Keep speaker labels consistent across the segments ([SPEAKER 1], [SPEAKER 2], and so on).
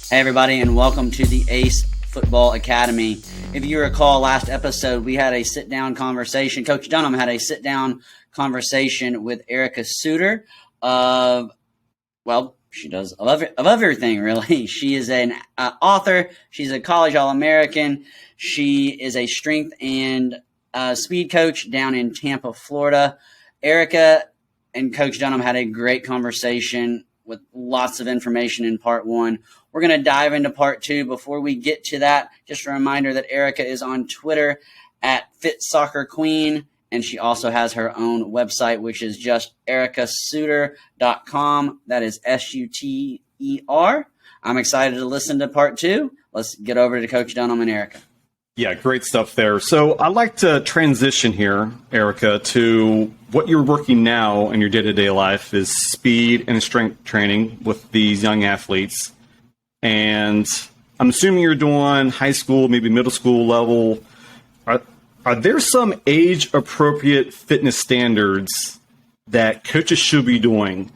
[SPEAKER 1] Hey everybody, and welcome to the A.C.E Football Academy. If you recall, last episode we had a sit-down conversation. Coach Dunham had a sit-down conversation with Erica Suter of, well, she does of everything, really. She is an author. She's a college All-American. She is a strength and speed coach down in Tampa, Florida. Erica and Coach Dunham had a great conversation with lots of information in part one. We're going to dive into part two. Before we get to that, just a reminder that Erica is on Twitter at FitSoccerQueen, and she also has her own website, which is just ericasuter.com. That is Suter. I'm excited to listen to part two. Let's get over to Coach Dunham and Erica.
[SPEAKER 2] Yeah, great stuff there. So I'd like to transition here, Erica, to what you're working now in your day-to-day life is speed and strength training with these young athletes. And I'm assuming you're doing high school, maybe middle school level. Are there some age-appropriate fitness standards that coaches should be doing?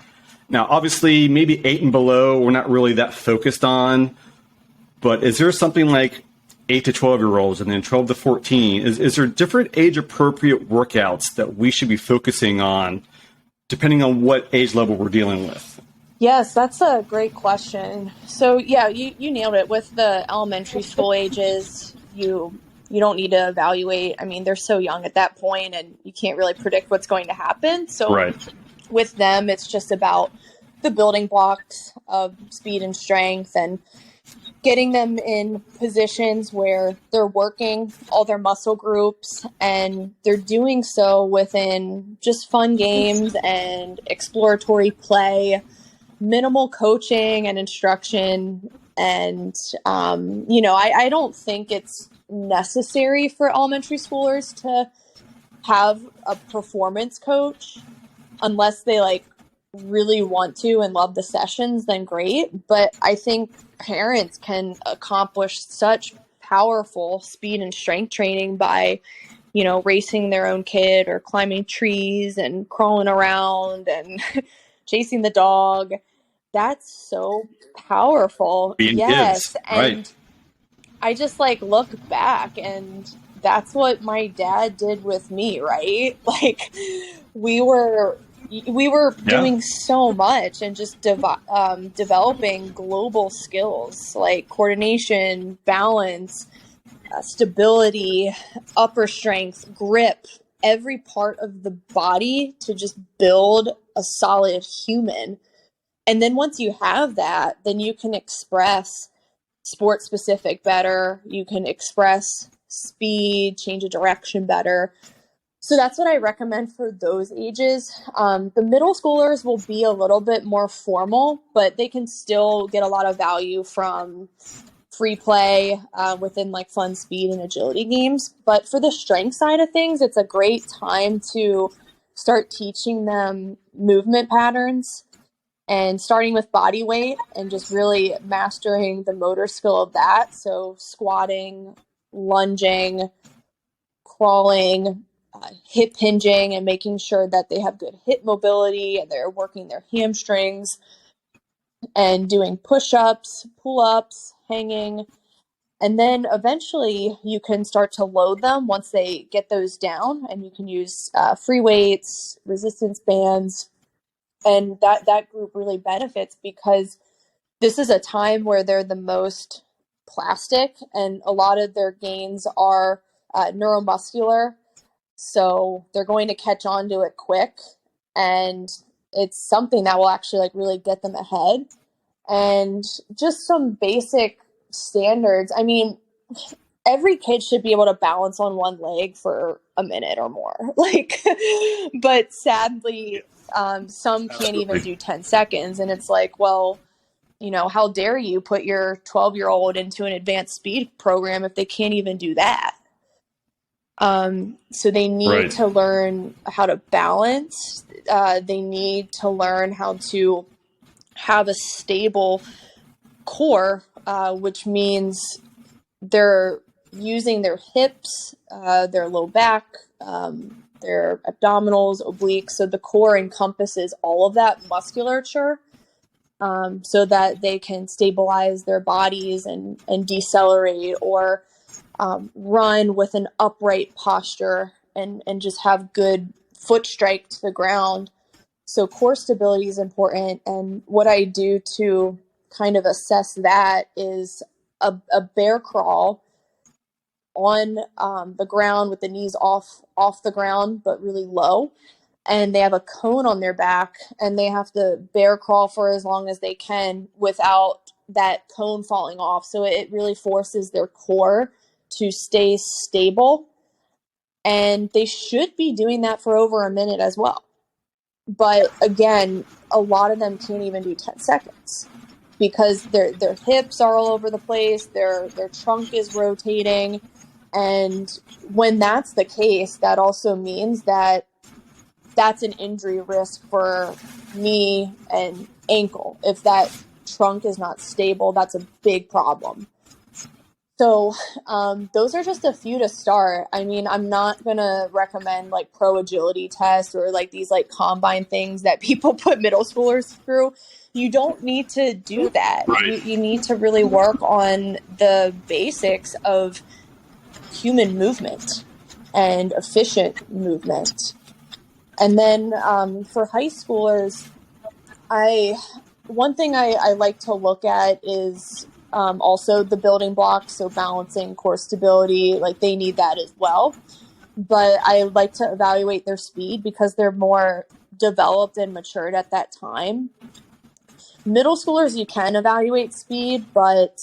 [SPEAKER 2] Now, obviously, maybe 8 and below, we're not really that focused on. But is there something like 8 to 12-year-olds and then 12 to 14? Is there different age-appropriate workouts that we should be focusing on depending on what age level we're dealing with?
[SPEAKER 3] Yes, that's a great question. So, yeah, you nailed it. With the elementary school ages, you don't need to evaluate. I mean, they're so young at that point, and you can't really predict what's going to happen. So
[SPEAKER 2] right.
[SPEAKER 3] With them, it's just about the building blocks of speed and strength and getting them in positions where they're working all their muscle groups, and they're doing so within just fun games and exploratory play, minimal coaching and instruction. And, I don't think it's necessary for elementary schoolers to have a performance coach unless they really want to and love the sessions, then great. But I think parents can accomplish such powerful speed and strength training by, racing their own kid or climbing trees and crawling around and chasing the dog. That's so powerful.
[SPEAKER 2] Being
[SPEAKER 3] yes.
[SPEAKER 2] kids, right.
[SPEAKER 3] And I just look back, and that's what my dad did with me, right? We were doing so much and just developing global skills like coordination, balance, stability, upper strength, grip, every part of the body to just build a solid human. And then once you have that, then you can express sport specific better. You can express speed, change of direction better. So that's what I recommend for those ages. The middle schoolers will be a little bit more formal, but they can still get a lot of value from free play within fun speed and agility games. But for the strength side of things, it's a great time to start teaching them movement patterns and starting with body weight and just really mastering the motor skill of that. So squatting, lunging, crawling, hip hinging, and making sure that they have good hip mobility and they're working their hamstrings, and doing push-ups, pull-ups, hanging. And then eventually you can start to load them once they get those down, and you can use free weights, resistance bands, and that group really benefits because this is a time where they're the most plastic, and a lot of their gains are neuromuscular. So they're going to catch on to it quick, and it's something that will actually really get them ahead. And just some basic standards. I mean, every kid should be able to balance on one leg for a minute or more. But sadly, some can't even do 10 seconds. And it's well, how dare you put your 12-year-old into an advanced speed program if they can't even do that? So they need to learn how to balance. They need to learn how to have a stable core, which means they're using their hips, their low back, their abdominals, obliques. So the core encompasses all of that musculature. so that they can stabilize their bodies and decelerate, or run with an upright posture and just have good foot strike to the ground. So core stability is important. And what I do to kind of assess that is a bear crawl on the ground with the knees off the ground, but really low. And they have a cone on their back, and they have to bear crawl for as long as they can without that cone falling off. So it really forces their core to stay stable. And they should be doing that for over a minute as well. But again, a lot of them can't even do 10 seconds because their hips are all over the place. Their trunk is rotating. And when that's the case, that also means that that's an injury risk for knee and ankle. If that trunk is not stable, that's a big problem. So those are just a few to start. I mean, I'm not going to recommend like pro agility tests or like these like combine things that people put middle schoolers through. You don't need to do that.
[SPEAKER 2] Right.
[SPEAKER 3] You need to really work on the basics of human movement and efficient movement. And then for high schoolers, one thing I like to look at is also the building blocks. So balancing, core stability, like they need that as well. But I like to evaluate their speed because they're more developed and matured at that time. Middle schoolers, you can evaluate speed, but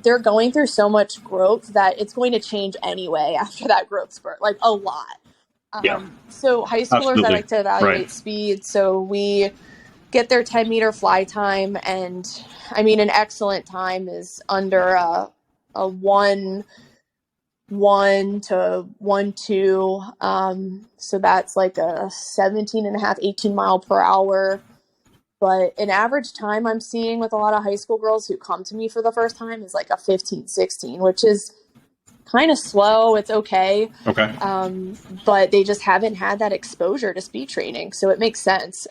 [SPEAKER 3] they're going through so much growth that it's going to change anyway after that growth spurt, like a lot. So high schoolers,
[SPEAKER 2] Absolutely.
[SPEAKER 3] I like to evaluate
[SPEAKER 2] Right.
[SPEAKER 3] speed. So we get their 10-meter fly time. And I mean, an excellent time is under a 1-1 to 1-2. So that's like a 17.5, 18 mile per hour. But an average time I'm seeing with a lot of high school girls who come to me for the first time is like a 15, 16, which is kind of slow. It's okay.
[SPEAKER 2] Okay.
[SPEAKER 3] But they just haven't had that exposure to speed training. So it makes sense.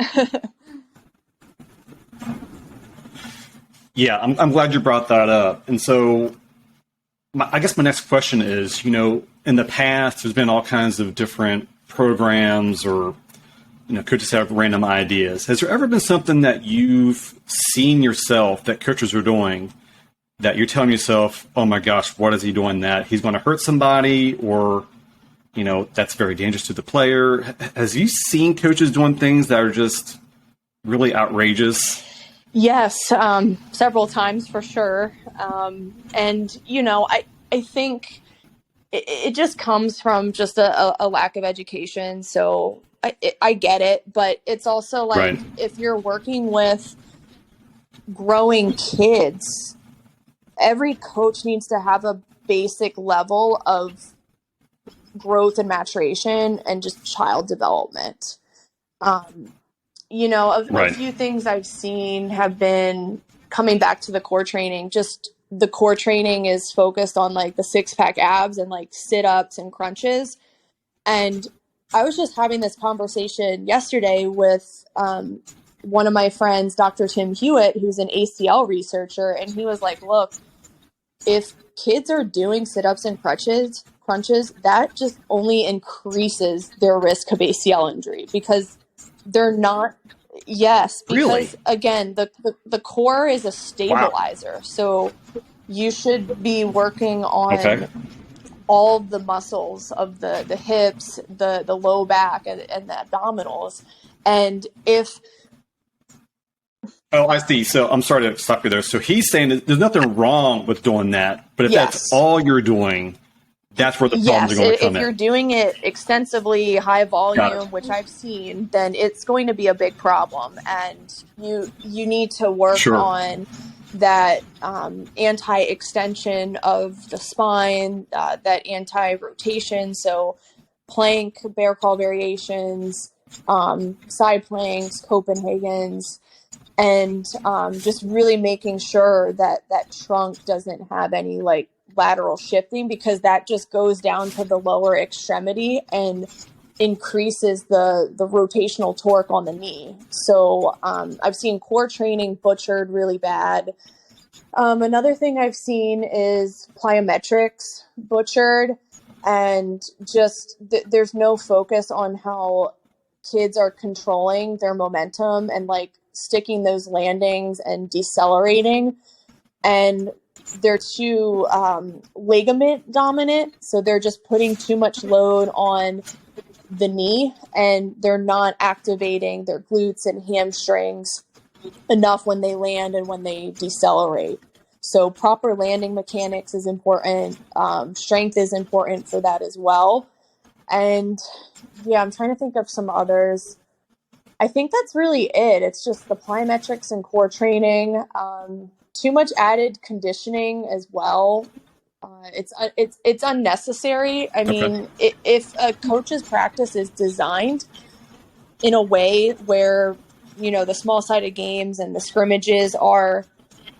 [SPEAKER 2] Yeah, I'm glad you brought that up. And so I guess my next question is, in the past, there's been all kinds of different programs or, coaches have random ideas. Has there ever been something that you've seen yourself that coaches are doing that you're telling yourself, oh my gosh, what is he doing that? He's going to hurt somebody, or, that's very dangerous to the player. Has you seen coaches doing things that are just really outrageous?
[SPEAKER 3] Yes, several times for sure. And, I think it just comes from just a lack of education. So I get it, but it's also like,
[SPEAKER 2] Right.
[SPEAKER 3] if you're working with growing kids, every coach needs to have a basic level of growth and maturation and just child development.
[SPEAKER 2] Right.
[SPEAKER 3] A few things I've seen have been coming back to the core training. Just the core training is focused on like the 6-pack abs and like sit-ups and crunches. And I was just having this conversation yesterday with one of my friends, Dr. Tim Hewitt, who's an ACL researcher. And he was like, look, if kids are doing sit-ups and crunches, that just only increases their risk of ACL injury because they're not. Yes, because
[SPEAKER 2] Really?
[SPEAKER 3] again, the core is a stabilizer. Wow. So you should be working on all the muscles of the hips, the low back, and the abdominals. And if
[SPEAKER 2] Oh, I see. So I'm sorry to stop you there. So he's saying that there's nothing wrong with doing that, but if that's all you're doing, that's where the problems are going to come in.
[SPEAKER 3] If you're doing it extensively, high volume, which I've seen, then it's going to be a big problem. And you need to work on that anti-extension of the spine, that anti-rotation. So plank, bear crawl variations, side planks, Copenhagen's, and just really making sure that that trunk doesn't have any like lateral shifting, because that just goes down to the lower extremity and increases the rotational torque on the knee. So I've seen core training butchered really bad. Another thing I've seen is plyometrics butchered, and just there's no focus on how kids are controlling their momentum and like sticking those landings and decelerating. And they're too ligament dominant. So they're just putting too much load on the knee, and they're not activating their glutes and hamstrings enough when they land and when they decelerate. So proper landing mechanics is important. Strength is important for that as well. And yeah, I'm trying to think of some others. I think that's really it. It's just the plyometrics and core training. Too much added conditioning as well. It's unnecessary. I mean, if a coach's practice is designed in a way where, you know, the small-sided games and the scrimmages are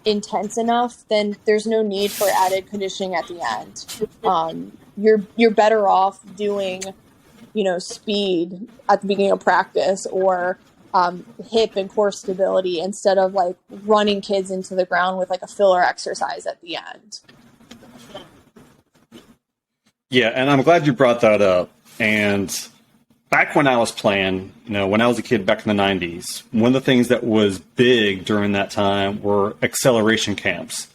[SPEAKER 3] intense enough, then there's no need for added conditioning at the end. You're better off doing, you know, speed at the beginning of practice, or hip and core stability, instead of like running kids into the ground with like a filler exercise at the end.
[SPEAKER 2] Yeah, and I'm glad you brought that up. And back when I was playing, you know, when I was a kid back in the 90s, one of the things that was big during that time were acceleration camps,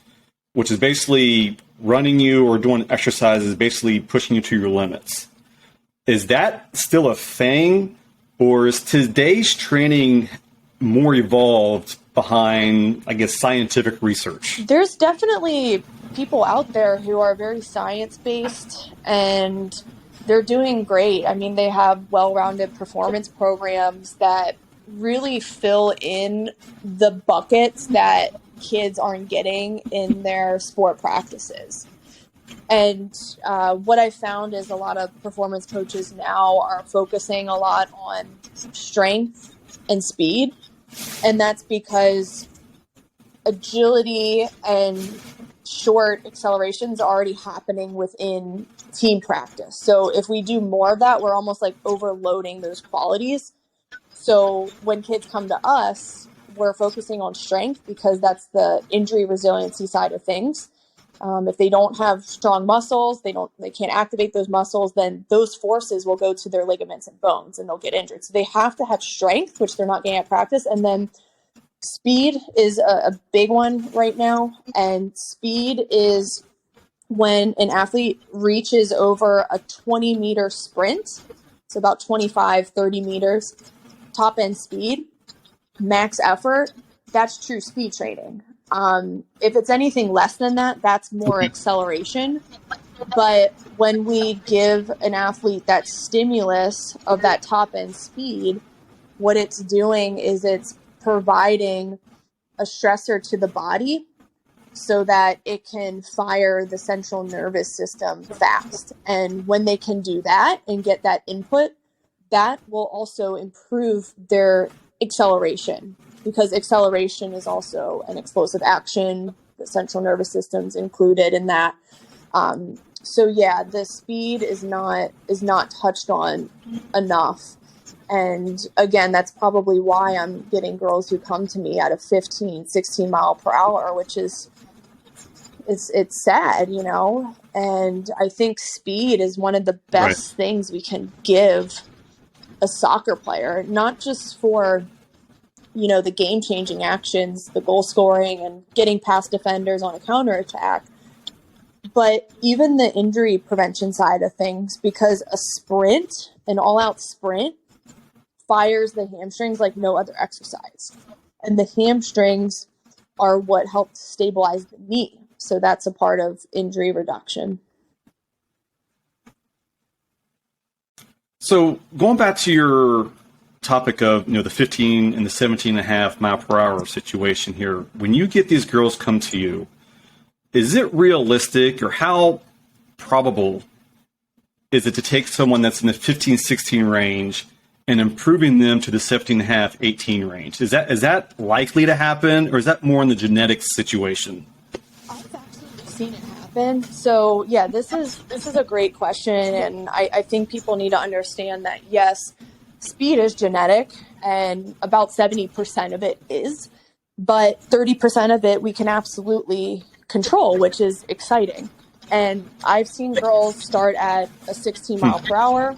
[SPEAKER 2] which is basically running you or doing exercises, basically pushing you to your limits. Is that still a thing, or is today's training more evolved behind, I guess, scientific research?
[SPEAKER 3] There's definitely people out there who are very science-based, and they're doing great. I mean, they have well-rounded performance programs that really fill in the buckets that kids aren't getting in their sport practices. And what I found is a lot of performance coaches now are focusing a lot on strength and speed. And that's because agility and short accelerations are already happening within team practice. So if we do more of that, we're almost like overloading those qualities. So when kids come to us, we're focusing on strength because that's the injury resiliency side of things. If they don't have strong muscles, they can't activate those muscles, then those forces will go to their ligaments and bones and they'll get injured. So they have to have strength, which they're not getting at practice. And then speed is a big one right now. And speed is when an athlete reaches over a 20-meter sprint, so about 25, 30 meters, top end speed, max effort, that's true speed training. If it's anything less than that, that's more acceleration. But when we give an athlete that stimulus of that top end speed, what it's doing is it's providing a stressor to the body so that it can fire the central nervous system fast. And when they can do that and get that input, that will also improve their acceleration, because acceleration is also an explosive action. The central nervous system's included in that. So yeah, the speed is not touched on enough. And again, that's probably why I'm getting girls who come to me at a 15, 16 mile per hour, which is, it's sad, you know? And I think speed is one of the best things we can give a soccer player, not just for, you know, the game-changing actions, the goal scoring and getting past defenders on a counterattack, but even the injury prevention side of things, because a sprint, an all-out sprint, fires the hamstrings like no other exercise. And the hamstrings are what help stabilize the knee. So that's a part of injury reduction.
[SPEAKER 2] So going back to your topic of, you know, the 15 and the 17.5 mile per hour situation here, when you get these girls come to you, is it realistic, or how probable is it to take someone that's in the 15, 16 range and improving them to the 17.5, 18 range? Is that likely to happen, or is that more in the genetics situation?
[SPEAKER 3] I've actually seen it happen. happen? So yeah, this is a great question, and I think people need to understand that yes, speed is genetic, and about 70% of it is, but 30% of it we can absolutely control, which is exciting. And I've seen girls start at a 16 mile per hour,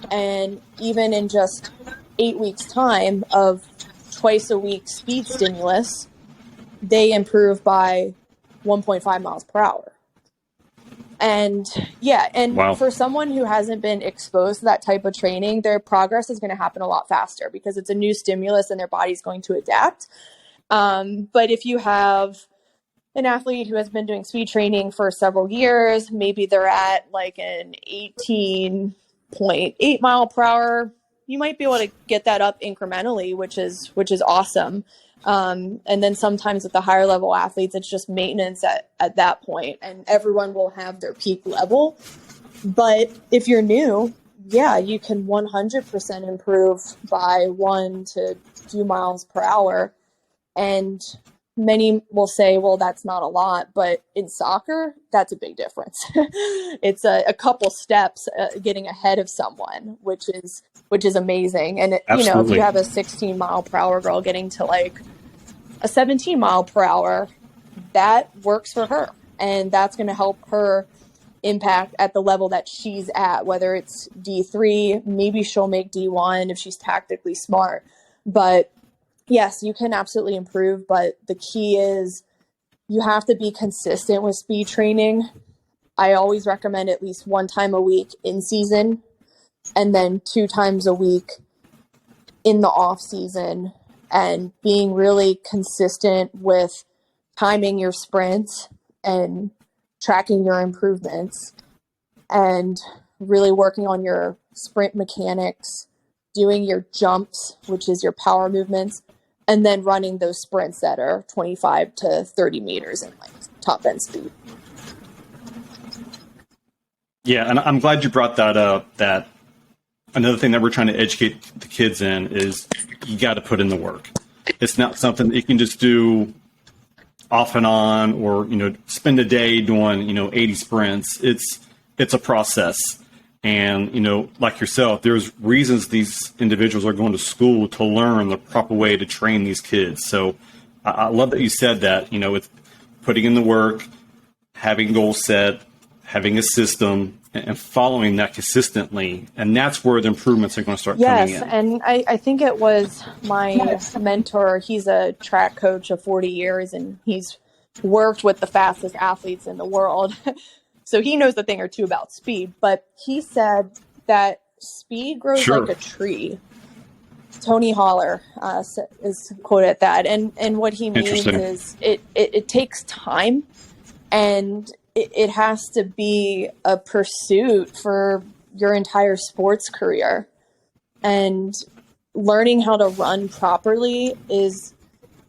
[SPEAKER 3] and even in just 8 weeks time of twice a week speed stimulus, they improve by 1.5 miles per hour. And yeah, and
[SPEAKER 2] Wow.
[SPEAKER 3] for someone who hasn't been exposed to that type of training, their progress is going to happen a lot faster because it's a new stimulus and their body's going to adapt. But if you have an athlete who has been doing speed training for several years, maybe they're at like an 18.8 mile per hour, you might be able to get that up incrementally, which is awesome. And then sometimes with the higher level athletes, it's just maintenance at that point, and everyone will have their peak level. But if you're new, yeah, you can 100% improve by 1 to 2 miles per hour. And many will say, well, that's not a lot, but in soccer, that's a big difference. It's a couple steps getting ahead of someone, which is amazing. And you know, if you have a 16 mile per hour girl getting to like a 17 mile per hour, that works for her, and that's going to help her impact at the level that she's at, whether it's D3, maybe she'll make D1 if she's tactically smart. But yes, you can absolutely improve, but the key is you have to be consistent with speed training. I always recommend at least 1 time a week in season, and then 2 times a week in the off season, and being really consistent with timing your sprints and tracking your improvements and really working on your sprint mechanics, doing your jumps, which is your power movements, and then running those sprints that are 25 to 30 meters in like top end speed.
[SPEAKER 2] Yeah, and I'm glad you brought that up. That another thing that we're trying to educate the kids in is you got to put in the work. It's not something that you can just do off and on, or spend a day doing 80 sprints. It's a process. And like yourself, there's reasons these individuals are going to school to learn the proper way to train these kids. So I love that you said that. It's putting in the work, having goals set, having a system, and following that consistently. And that's where the improvements are going to start coming in.
[SPEAKER 3] Yes, and I think it was my mentor. He's a track coach of 40 years, and he's worked with the fastest athletes in the world. So he knows a thing or two about speed. But he said that speed grows like a tree. Tony Holler is quoted that. And what he means is it takes time, and it has to be a pursuit for your entire sports career. And learning how to run properly is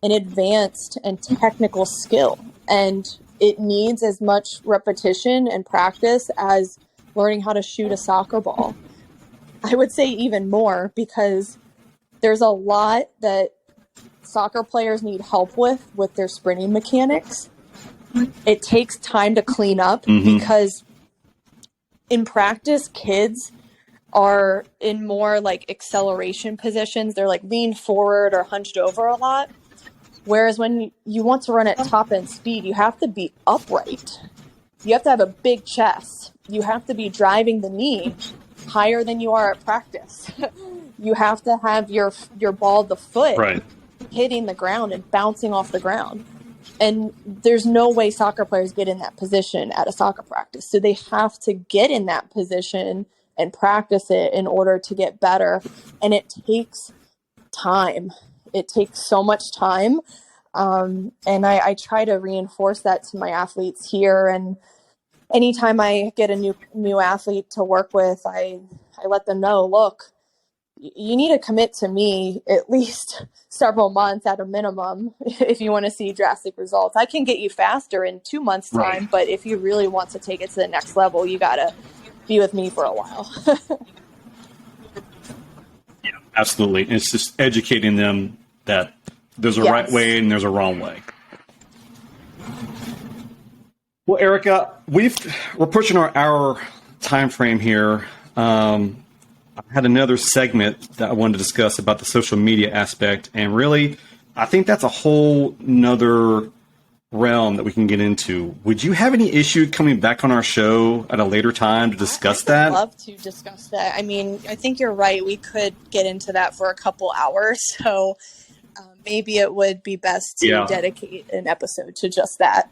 [SPEAKER 3] an advanced and technical skill. And it needs as much repetition and practice as learning how to shoot a soccer ball. I would say even more, because there's a lot that soccer players need help with their sprinting mechanics. It takes time to clean up because in practice, kids are in more like acceleration positions. They're like leaned forward or hunched over a lot. Whereas when you want to run at top end speed, you have to be upright. You have to have a big chest. You have to be driving the knee higher than you are at practice. You have to have your ball of the foot hitting the ground and bouncing off the ground. And there's no way soccer players get in that position at a soccer practice. So they have to get in that position and practice it in order to get better. And it takes time. It takes so much time. And I try to reinforce that to my athletes here. And anytime I get a new athlete to work with, I let them know, look, you need to commit to me at least several months at a minimum if you want to see drastic results. I can get you faster in 2 months' time, but if you really want to take it to the next level, you got to be with me for a while.
[SPEAKER 2] Yeah, absolutely. And it's just educating them that there's a right way and there's a wrong way. Well, Erica, we're pushing our hour time frame here. I had another segment that I wanted to discuss about the social media aspect, and really, I think that's a whole nother realm that we can get into. Would you have any issue coming back on our show at a later time to discuss
[SPEAKER 3] I
[SPEAKER 2] that?
[SPEAKER 3] would love to discuss that. I mean, I think you're right. We could get into that for a couple hours. So maybe it would be best to dedicate an episode to just that.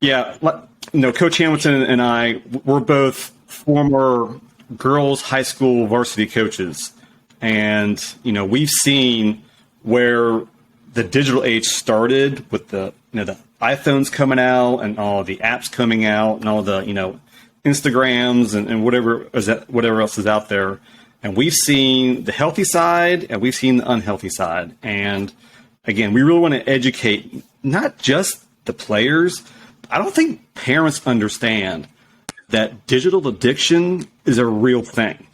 [SPEAKER 2] Yeah. Coach Hamilton and I, we're both former girls high school varsity coaches. And, we've seen where the digital age started with the iPhones coming out and all the apps coming out and all the, Instagrams and whatever else is out there. And we've seen the healthy side and we've seen the unhealthy side. And again, we really want to educate not just the players. I don't think parents understand that digital addiction is a real thing.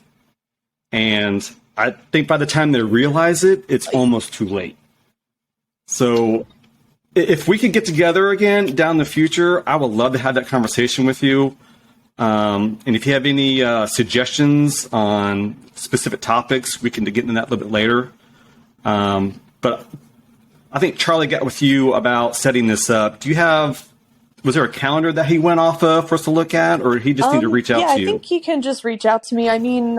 [SPEAKER 2] And I think by the time they realize it, it's almost too late. So if we could get together again down in the future, I would love to have that conversation with you. And if you have any suggestions on specific topics, we can get into that a little bit later. But I think Charlie got with you about setting this up. Was there a calendar that he went off of for us to look at, or he just need to reach out to you?
[SPEAKER 3] Yeah, I think he can just reach out to me. I mean,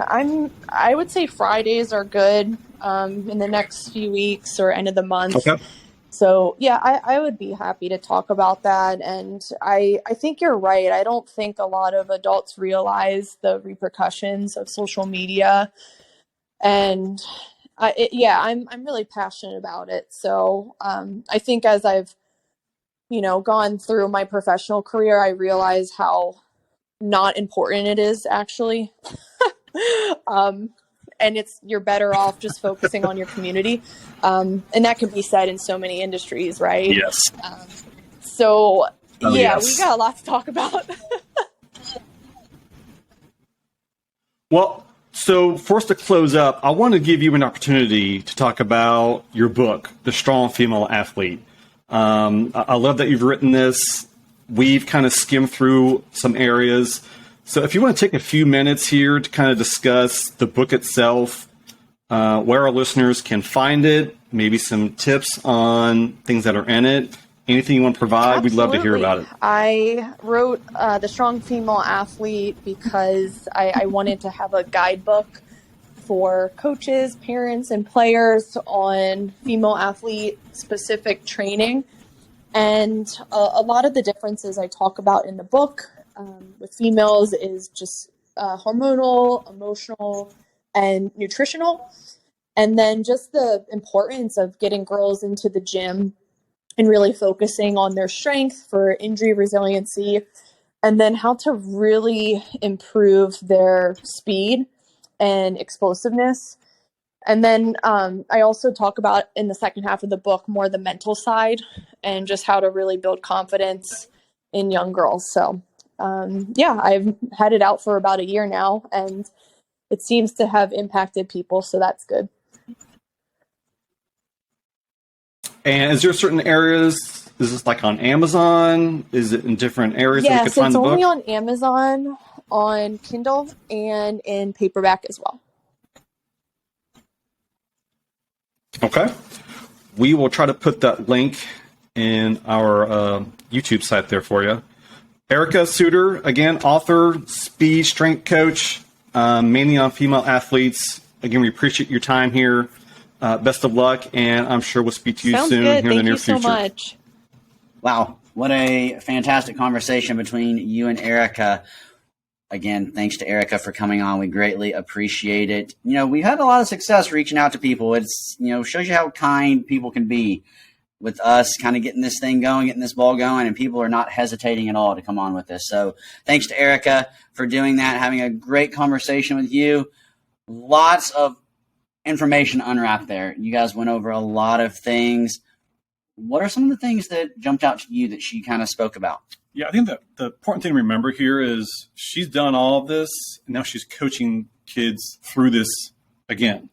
[SPEAKER 3] I would say Fridays are good in the next few weeks or end of the month.
[SPEAKER 2] Okay.
[SPEAKER 3] So, yeah, I would be happy to talk about that. And I think you're right. I don't think a lot of adults realize the repercussions of social media. And I'm really passionate about it. So I think as I've gone through my professional career, I realize how not important it is actually. And you're better off just focusing on your community. And that can be said in so many industries, right?
[SPEAKER 2] Yes.
[SPEAKER 3] Yes. We got a lot to talk about.
[SPEAKER 2] Well, so for us to close up, I want to give you an opportunity to talk about your book, The Strong Female Athlete. I love that you've written this. We've kind of skimmed through some areas. So if you want to take a few minutes here to kind of discuss the book itself, where our listeners can find it, maybe some tips on things that are in it, anything you want to provide,
[SPEAKER 3] Absolutely.
[SPEAKER 2] We'd love to hear about it.
[SPEAKER 3] I wrote The Strong Female Athlete because I wanted to have a guidebook for coaches, parents, and players on female athlete specific training. And a lot of the differences I talk about in the book with females is just hormonal, emotional, and nutritional. And then just the importance of getting girls into the gym and really focusing on their strength for injury resiliency, and then how to really improve their speed and explosiveness. And then I also talk about in the second half of the book more the mental side and just how to really build confidence in young girls. So I've had it out for about a year now, and it seems to have impacted people, so that's good.
[SPEAKER 2] And is there certain areas? Is this like on Amazon? Is it in different areas that we could find the book?
[SPEAKER 3] Yes, it's only on Amazon, on Kindle, and in paperback as well.
[SPEAKER 2] Okay. We will try to put that link in our YouTube site there for you. Erica Suter, again, author, speed strength coach, mainly on female athletes. Again, we appreciate your time here. Best of luck, and I'm sure we'll speak to you
[SPEAKER 3] Sounds
[SPEAKER 2] soon
[SPEAKER 3] good.
[SPEAKER 2] here in the near
[SPEAKER 3] future.
[SPEAKER 2] Thank
[SPEAKER 3] you so much.
[SPEAKER 1] Wow, what a fantastic conversation between you and Erica. Again, thanks to Erica for coming on. We greatly appreciate it. We've had a lot of success reaching out to people. It's, shows you how kind people can be with us kind of getting this thing going, getting this ball going, and people are not hesitating at all to come on with this. So thanks to Erica for doing that, having a great conversation with you. Lots of information unwrapped there. You guys went over a lot of things. What are some of the things that jumped out to you that she kind of spoke about?
[SPEAKER 2] Yeah, I think that the important thing to remember here is she's done all of this, and now she's coaching kids through this again.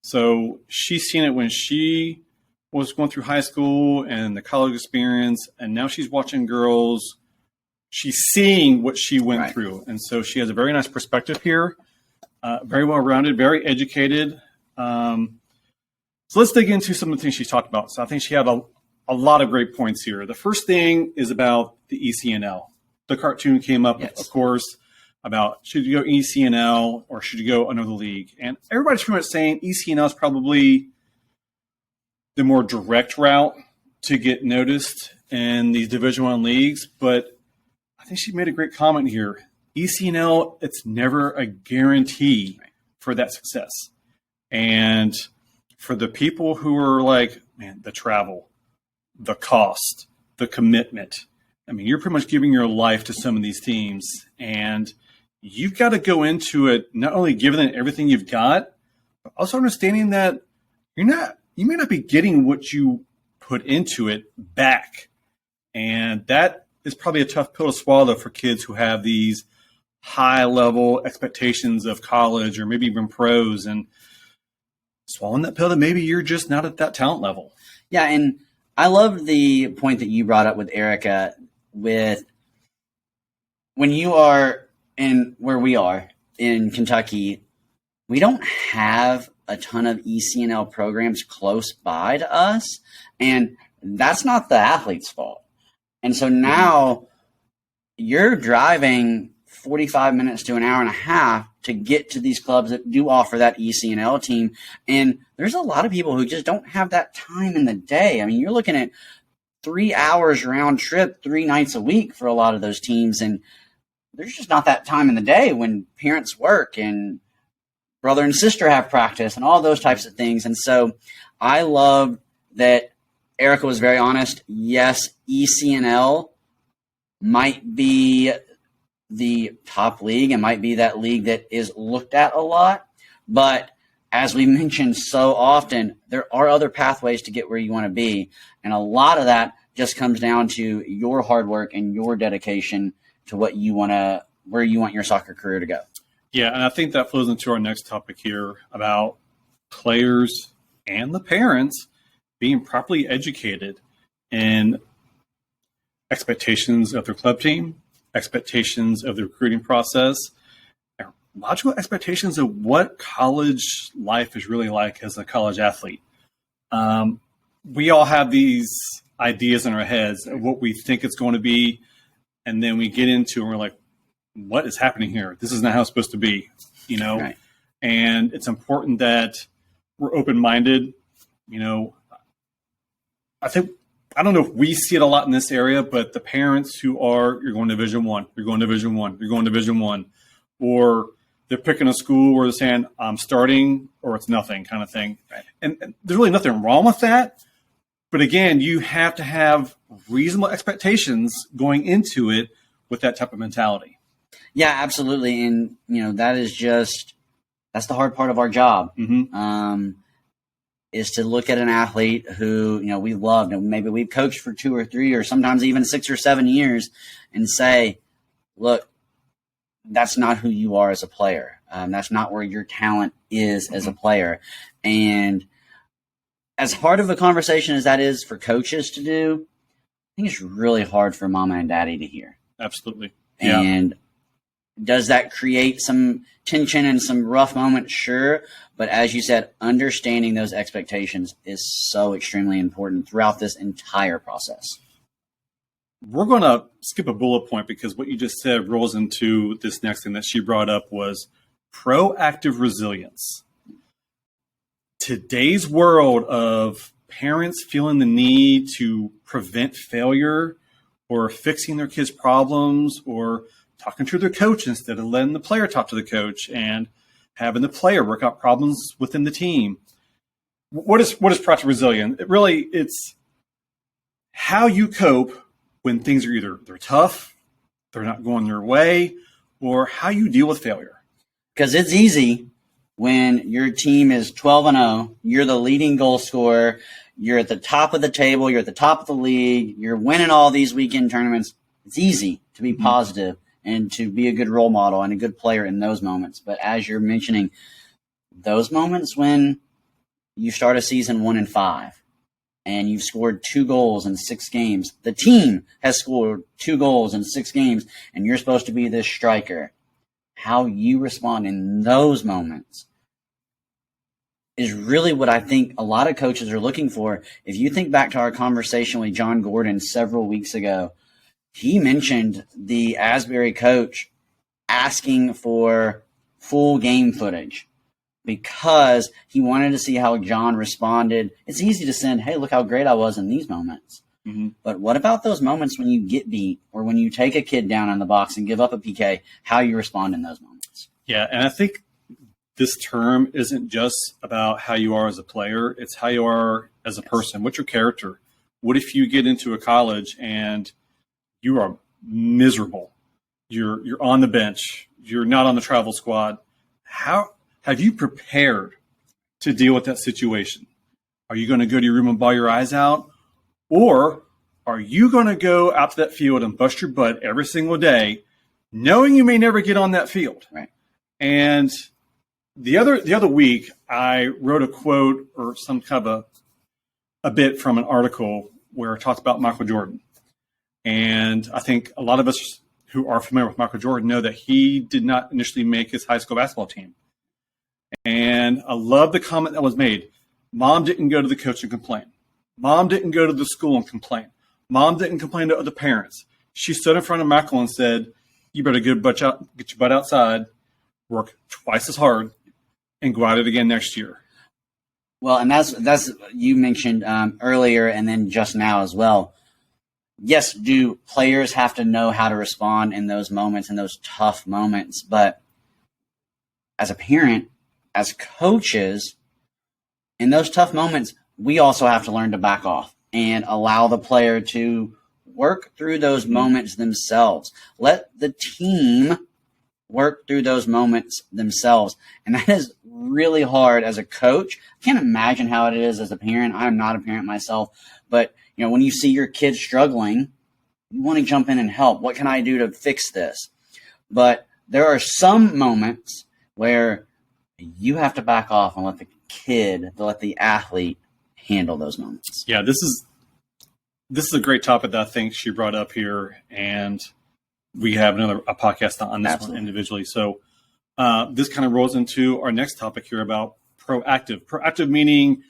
[SPEAKER 2] So she's seen it when she was going through high school and the college experience, and now she's watching girls. She's seeing what she went through, and so she has a very nice perspective here. Very well-rounded, very educated. So let's dig into some of the things she talked about. So I think she had a lot of great points here. The first thing is about the ECNL. The cartoon came up, of course, about should you go ECNL or should you go another league? And everybody's pretty much saying ECNL is probably the more direct route to get noticed in these Division I leagues. But I think she made a great comment here. ECNL, it's never a guarantee for that success. And for the people who are like, man, the travel, the cost, the commitment, I mean, you're pretty much giving your life to some of these teams, and you've got to go into it not only giving it everything you've got, but also understanding that you may not be getting what you put into it back. And that is probably a tough pill to swallow for kids who have these high-level expectations of college or maybe even pros, and swallowing that pill that maybe you're just not at that talent level.
[SPEAKER 1] Yeah, and I love the point that you brought up with Erica with when you are in where we are in Kentucky, we don't have a ton of ECNL programs close by to us, and that's not the athlete's fault. And so now you're driving 45 minutes to an hour and a half to get to these clubs that do offer that ECNL team. And there's a lot of people who just don't have that time in the day. I mean, you're looking at 3 hours round trip, 3 nights a week for a lot of those teams. And there's just not that time in the day when parents work and brother and sister have practice and all those types of things. And so I love that Erica was very honest. Yes, ECNL might be the top league and might be that league that is looked at a lot. But as we mentioned so often, there are other pathways to get where you want to be. And a lot of that just comes down to your hard work and your dedication to what you want to, where you want your soccer career to go.
[SPEAKER 2] Yeah, and I think that flows into our next topic here about players and the parents being properly educated in expectations of their club team, expectations of the recruiting process, and logical expectations of what college life is really like as a college athlete. We all have these ideas in our heads of what we think it's going to be, and then we get into and we're like, what is happening here? This is not how it's supposed to be, you know? Right. And it's important that we're open-minded. You know, I don't know if we see it a lot in this area, but the parents who are, you're going to Division I, you're going to Division I, you're going to Division I, or they're picking a school where they're saying, I'm starting or it's nothing kind of thing. Right. And there's really nothing wrong with that. But again, you have to have reasonable expectations going into it with that type of mentality.
[SPEAKER 1] Yeah, absolutely. And, you know, that's the hard part of our job. Mm-hmm. Is to look at an athlete who, you know, we loved and maybe we've coached for 2 or 3 or sometimes even 6 or 7 years and say, look, that's not who you are as a player. That's not where your talent is as a player. And as hard of a conversation as that is for coaches to do, I think it's really hard for mama and daddy to hear.
[SPEAKER 2] Absolutely. Yeah.
[SPEAKER 1] And does that create some tension and some rough moments? Sure. But as you said, understanding those expectations is so extremely important throughout this entire process.
[SPEAKER 2] We're going to skip a bullet point because what you just said rolls into this next thing that she brought up was proactive resilience. Today's world of parents feeling the need to prevent failure or fixing their kids' problems or talking to their coach instead of letting the player talk to the coach and having the player work out problems within the team. What is proactive resilience? It's how you cope when things are either they're tough, they're not going your way, or how you deal with failure.
[SPEAKER 1] Because it's easy when your team is 12-0, you're the leading goal scorer, you're at the top of the table, you're at the top of the league, you're winning all these weekend tournaments. It's easy to be positive and to be a good role model and a good player in those moments. But as you're mentioning, those moments when you start a season 1-5 and you've scored 2 goals in 6 games. The team has scored 2 goals in 6 games, and you're supposed to be this striker. How you respond in those moments is really what I think a lot of coaches are looking for. If you think back to our conversation with John Gordon several weeks ago, he mentioned the Asbury coach asking for full game footage because he wanted to see how John responded. It's easy to send, hey, look how great I was in these moments. Mm-hmm. But what about those moments when you get beat or when you take a kid down in the box and give up a PK, how you respond in those moments?
[SPEAKER 2] Yeah, and I think this term isn't just about how you are as a player. It's how you are as a person. What's your character? What if you get into a college and you are miserable? You're on the bench. You're not on the travel squad. How have you prepared to deal with that situation? Are you going to go to your room and bawl your eyes out? Or are you going to go out to that field and bust your butt every single day, knowing you may never get on that field?
[SPEAKER 1] Right.
[SPEAKER 2] And the other week, I wrote a quote or some kind of a bit from an article where I talked about Michael Jordan. And I think a lot of us who are familiar with Michael Jordan know that he did not initially make his high school basketball team. And I love the comment that was made. Mom didn't go to the coach and complain. Mom didn't go to the school and complain. Mom didn't complain to other parents. She stood in front of Michael and said, you better get your butt outside, work twice as hard, and go at it again next year.
[SPEAKER 1] Well, and that's you mentioned earlier and then just now as well. Yes, do players have to know how to respond in those moments, in those tough moments? But as a parent, as coaches, in those tough moments, we also have to learn to back off and allow the player to work through those moments themselves. Let the team work through those moments themselves. And that is really hard as a coach. I can't imagine how it is as a parent. I'm not a parent myself, but when you see your kid struggling, you want to jump in and help. What can I do to fix this? But there are some moments where you have to back off and let the athlete handle those moments.
[SPEAKER 2] Yeah, this is a great topic that I think she brought up here, and we have a podcast on this Absolutely. One individually. So this kind of rolls into our next topic here about proactive. Proactive meaning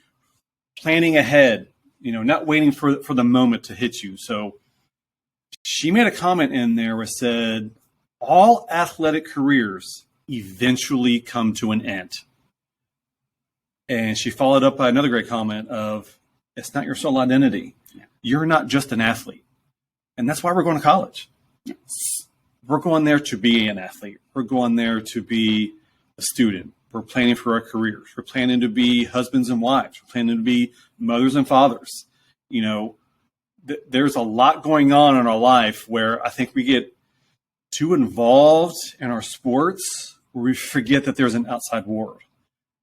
[SPEAKER 2] planning ahead, not waiting for the moment to hit you. So she made a comment in there where said, all athletic careers eventually come to an end. And she followed up by another great comment of, it's not your sole identity. Yeah. You're not just an athlete. And that's why we're going to college. Yes. We're going there to be an athlete. We're going there to be a student. We're planning for our careers. We're planning to be husbands and wives. We're planning to be mothers and fathers. There's a lot going on in our life where I think we get too involved in our sports where we forget that there's an outside world.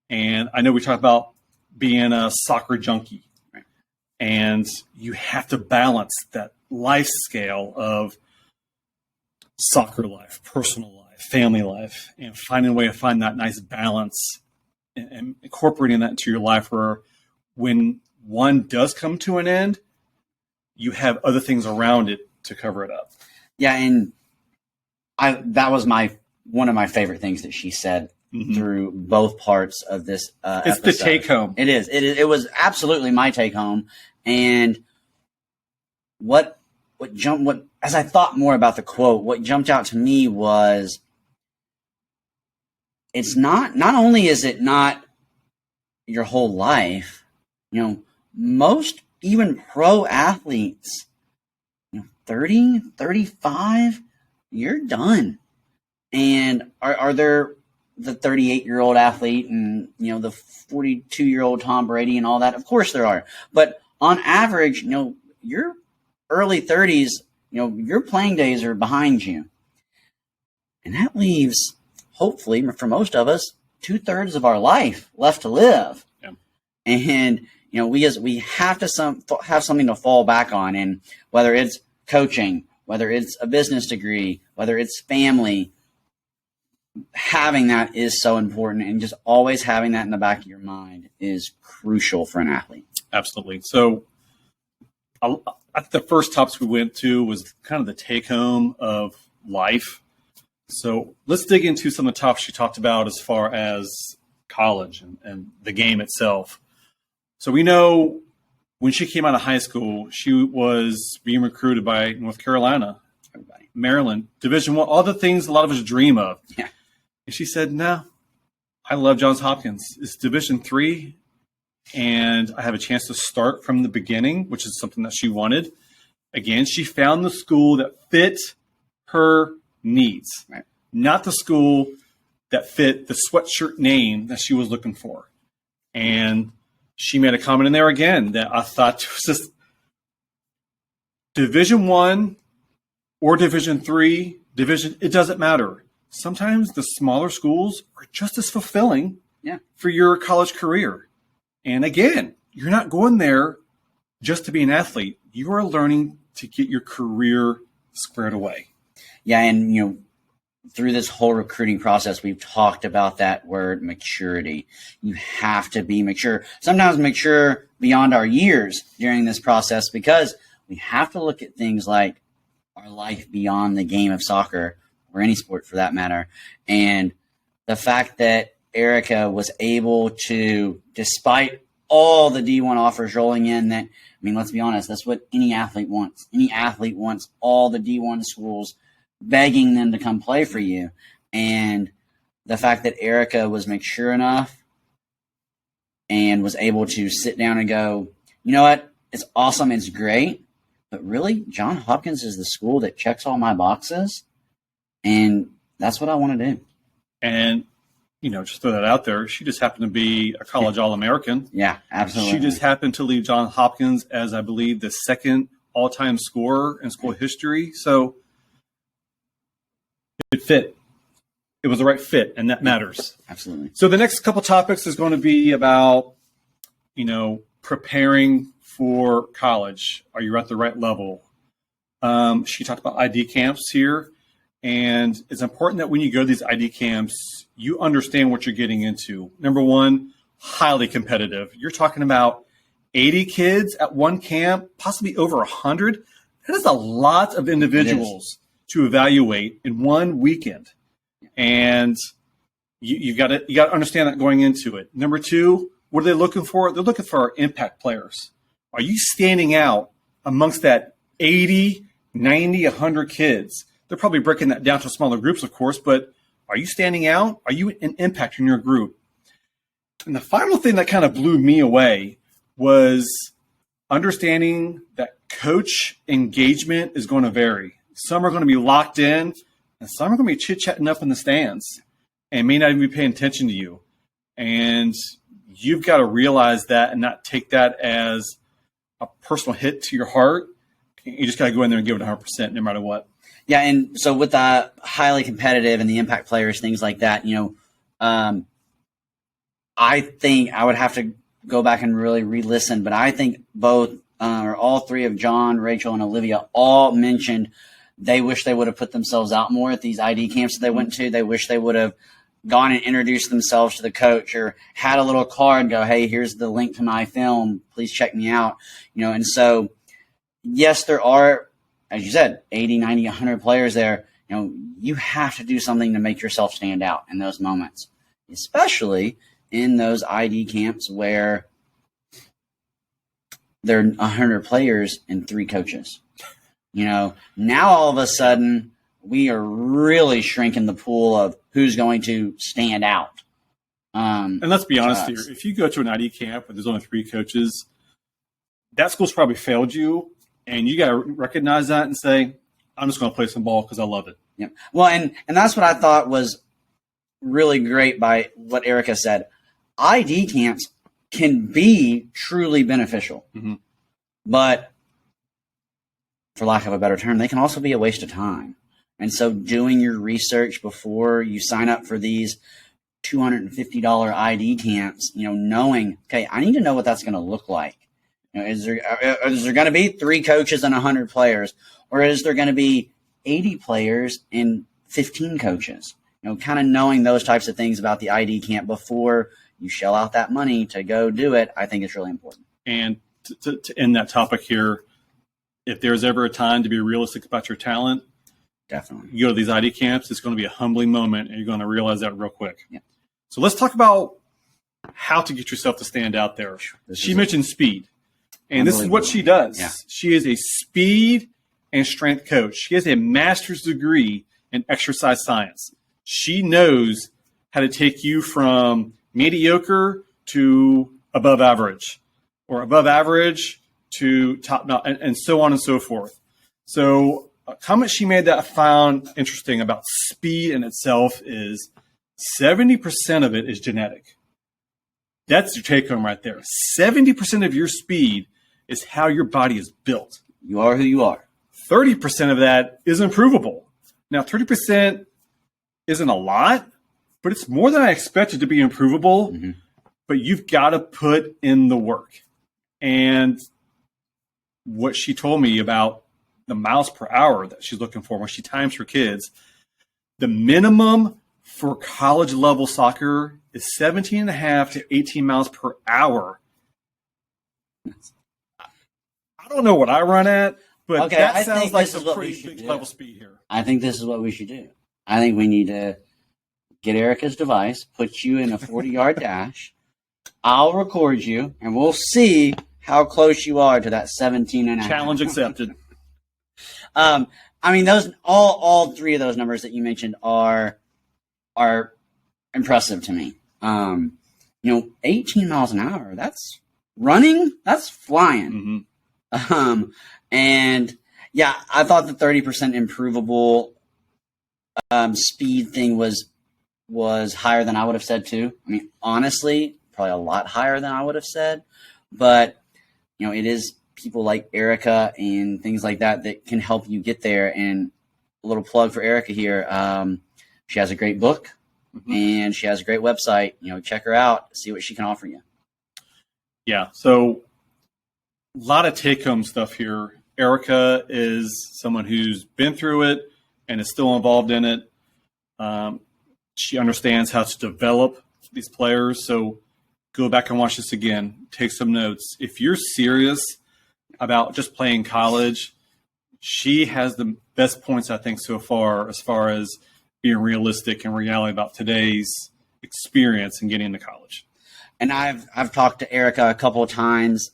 [SPEAKER 2] And I know we talk about being a soccer junkie, right? And you have to balance that life scale of soccer life, personal life, family life, and finding a way to find that nice balance and incorporating that into your life where when one does come to an end, you have other things around it to cover it up.
[SPEAKER 1] Yeah, and that was one of my favorite things that she said through both parts of this
[SPEAKER 2] It's
[SPEAKER 1] episode.
[SPEAKER 2] the take home.
[SPEAKER 1] It is. It was absolutely my take home. And as I thought more about the quote, what jumped out to me was it's not only is it not your whole life, most even pro athletes, 30, 35, you're done. And are there the 38-year-old athlete and, the 42-year-old Tom Brady and all that? Of course there are. But on average, your early 30s, your playing days are behind you. And that leaves, hopefully, for most of us, 2/3 of our life left to live. Yeah. And, we have to have something to fall back on. And whether it's coaching, whether it's a business degree, whether it's family, having that is so important, and just always having that in the back of your mind is crucial for an athlete.
[SPEAKER 2] Absolutely. So I think the first topics we went to was kind of the take home of life. So let's dig into some of the topics she talked about as far as college and the game itself. So we know when she came out of high school, she was being recruited by North Carolina, Maryland, Division I, all the things a lot of us dream of.
[SPEAKER 1] Yeah.
[SPEAKER 2] And she said, no, I love Johns Hopkins. It's Division III, and I have a chance to start from the beginning, which is something that she wanted. Again, she found the school that fit her needs,
[SPEAKER 1] right,
[SPEAKER 2] not the school that fit the sweatshirt name that she was looking for. And she made a comment in there again that I thought was just Division I or Division III, it doesn't matter. Sometimes the smaller schools are just as fulfilling for your college career. And again, you're not going there just to be an athlete. You are learning to get your career squared away.
[SPEAKER 1] Yeah, and through this whole recruiting process, we've talked about that word maturity. You have to be mature. Sometimes mature beyond our years during this process, because we have to look at things like our life beyond the game of soccer, or any sport for that matter. And the fact that Erica was able to, despite all the D1 offers rolling in, that, I mean, let's be honest, that's what any athlete wants. Any athlete wants all the D1 schools begging them to come play for you. And the fact that Erica was mature enough and was able to sit down and go, you know what, it's awesome, it's great, but really, Johns Hopkins is the school that checks all my boxes, and that's what I want to do.
[SPEAKER 2] And, just throw that out there, she just happened to be a college All-American.
[SPEAKER 1] Yeah, absolutely.
[SPEAKER 2] She just happened to lead Johns Hopkins as, I believe, the second all-time scorer in school history. So it fit. It was the right fit, and that matters.
[SPEAKER 1] Absolutely.
[SPEAKER 2] So the next couple topics is going to be about, preparing for college. Are you at the right level? She talked about ID camps here, and it's important that when you go to these ID camps, you understand what you're getting into. Number one, highly competitive. You're talking about 80 kids at one camp, possibly over 100. That is a lot of individuals to evaluate in one weekend. And you got to understand that going into it. Number two, what are they looking for? They're looking for impact players. Are you standing out amongst that 80, 90, 100 kids? They're probably breaking that down to smaller groups, of course, but are you standing out? Are you an impact in your group? And the final thing that kind of blew me away was understanding that coach engagement is going to vary. Some are going to be locked in, and some are going to be chit-chatting up in the stands and may not even be paying attention to you. And you've got to realize that and not take that as a personal hit to your heart. You just got to go in there and give it 100% no matter what.
[SPEAKER 1] Yeah, and so with the highly competitive and the impact players, things like that, I think I would have to go back and really re-listen, but I think both or all three of John, Rachel, and Olivia all mentioned they wish they would have put themselves out more at these ID camps that they went to. They wish they would have gone and introduced themselves to the coach, or had a little card go, hey, here's the link to my film, please check me out. And so, yes, there are, as you said, 80, 90, 100 players there. You have to do something to make yourself stand out in those moments, especially in those ID camps where there are 100 players and 3 coaches. Now all of a sudden we are really shrinking the pool of who's going to stand out.
[SPEAKER 2] And let's be honest here. If you go to an ID camp where there's only 3 coaches, that school's probably failed you. And you got to recognize that and say, I'm just going to play some ball because I love it.
[SPEAKER 1] Yep. Well, and that's what I thought was really great by what Erica said. ID camps can be truly beneficial, but for lack of a better term, they can also be a waste of time. And so doing your research before you sign up for these $250 ID camps, knowing, okay, I need to know what that's going to look like. Is there going to be 3 coaches and 100 players, or is there going to be 80 players and 15 coaches? Kind of knowing those types of things about the ID camp before you shell out that money to go do it, I think is really important.
[SPEAKER 2] And to end that topic here, if there's ever a time to be realistic about your talent,
[SPEAKER 1] Definitely.
[SPEAKER 2] you go to these ID camps, it's going to be a humbling moment, and you're going to realize that real quick.
[SPEAKER 1] Yeah.
[SPEAKER 2] So let's talk about how to get yourself to stand out there. She mentioned speed, and this is what she does.
[SPEAKER 1] Yeah.
[SPEAKER 2] She is a speed and strength coach. She has a master's degree in exercise science. She knows how to take you from mediocre to above average, or above average to top notch, and so on and so forth. So a comment she made that I found interesting about speed in itself is 70% of it is genetic. That's your take home right there. 70% of your speed is how your body is built.
[SPEAKER 1] You are who you are.
[SPEAKER 2] 30% of that is improvable. Now, 30% isn't a lot, but it's more than I expected to be improvable.
[SPEAKER 1] Mm-hmm.
[SPEAKER 2] But you've got to put in the work. And what she told me about the miles per hour that she's looking for when she times her kids, the minimum for college level soccer is 17 and a half to 18 miles per hour. I don't know what I run at, but
[SPEAKER 1] Okay,
[SPEAKER 2] that
[SPEAKER 1] I
[SPEAKER 2] sounds
[SPEAKER 1] think
[SPEAKER 2] like
[SPEAKER 1] this is
[SPEAKER 2] some
[SPEAKER 1] what we
[SPEAKER 2] pretty
[SPEAKER 1] should
[SPEAKER 2] big
[SPEAKER 1] do.
[SPEAKER 2] level speed here.
[SPEAKER 1] I think this is what we should do. I think we need to get Erica's device, put you in a 40-yard dash. I'll record you, and we'll see how close you are to that 17 and a half.
[SPEAKER 2] Challenge accepted.
[SPEAKER 1] I mean, those all three of those numbers that you mentioned are impressive to me. 18 miles an hour, that's running, that's flying.
[SPEAKER 2] Mm-hmm.
[SPEAKER 1] And yeah, I thought the 30% improvable speed thing was higher than I would have said too. I mean, honestly, probably a lot higher than I would have said, but it is people like Erica and things like that can help you get there. And a little plug for Erica here. She has a great book, mm-hmm. and she has a great website. Check her out, see what she can offer you.
[SPEAKER 2] Yeah. So a lot of take-home stuff here. Erica is someone who's been through it and is still involved in it. She understands how to develop these players. So go back and watch this again. Take some notes. If you're serious about just playing college, she has the best points, I think, so far as being realistic and reality about today's experience in getting into college.
[SPEAKER 1] And I've talked to Erica a couple of times,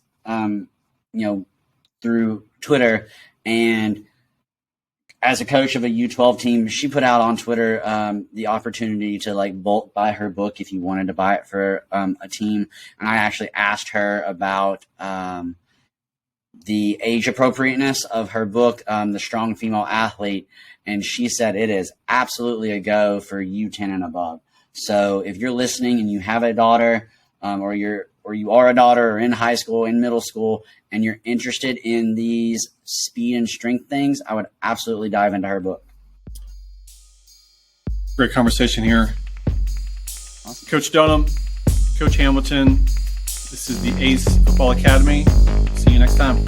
[SPEAKER 1] through Twitter, and as a coach of a U12 team, she put out on Twitter the opportunity to bulk buy her book if you wanted to buy it for a team. And I actually asked her about the age appropriateness of her book, The Strong Female Athlete, and she said it is absolutely a go for U10 and above. So if you're listening and you have a daughter, or you are a daughter, or in high school, in middle school, and you're interested in these speed and strength things, I would absolutely dive into her book.
[SPEAKER 2] Great conversation here.
[SPEAKER 1] Awesome.
[SPEAKER 2] Coach Dunham, Coach Hamilton, this is the A.C.E Football Academy. See you next time.